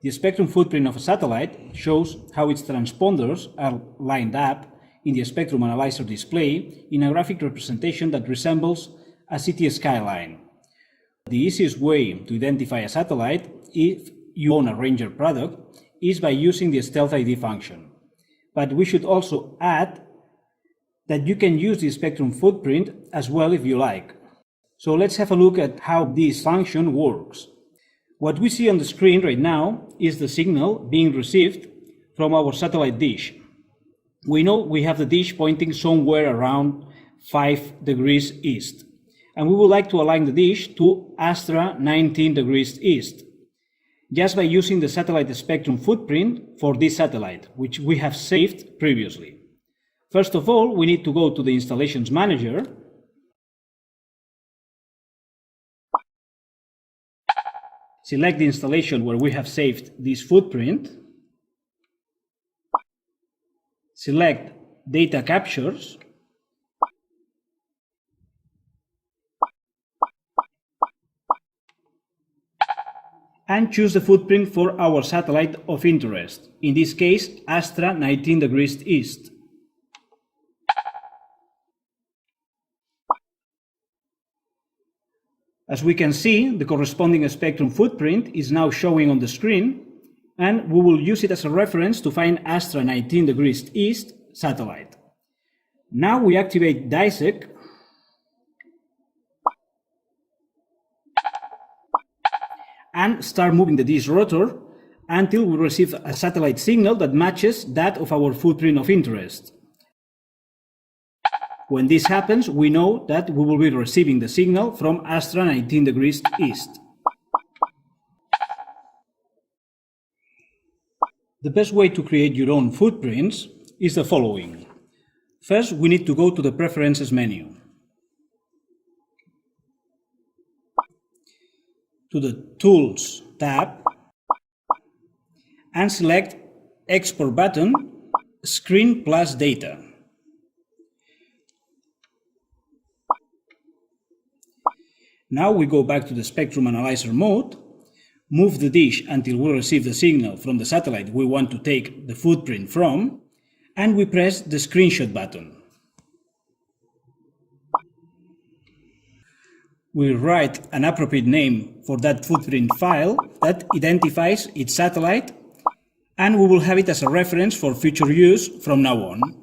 The spectrum footprint of a satellite shows how its transponders are lined up in the spectrum analyzer display in a graphic representation that resembles a city skyline. The easiest way to identify a satellite if you own a Ranger product is by using the Stealth ID function. But we should also add that you can use the spectrum footprint as well if you like. So let's have a look at how this function works. What we see on the screen right now is the signal being received from our satellite dish. We know we have the dish pointing somewhere around 5 degrees east, and we would like to align the dish to Astra 19 degrees east, just by using the satellite spectrum footprint for this satellite, which we have saved previously. First of all, we need to go to the Installations Manager, select the installation where we have saved this footprint, select Data Captures, and choose the footprint for our satellite of interest, in this case Astra 19 degrees east. As we can see, the corresponding spectrum footprint is now showing on the screen, and we will use it as a reference to find Astra 19 degrees east satellite. Now we activate DISEC and start moving the dish rotor until we receive a satellite signal that matches that of our footprint of interest. When this happens, we know that we will be receiving the signal from Astra 19 degrees east. The best way to create your own footprints is the following. First, we need to go to the Preferences menu, to the Tools tab, and select Export button, Screen plus Data. Now we go back to the spectrum analyzer mode, move the dish until we receive the signal from the satellite we want to take the footprint from, and we press the screenshot button. We write an appropriate name for that footprint file that identifies its satellite, and we will have it as a reference for future use from now on.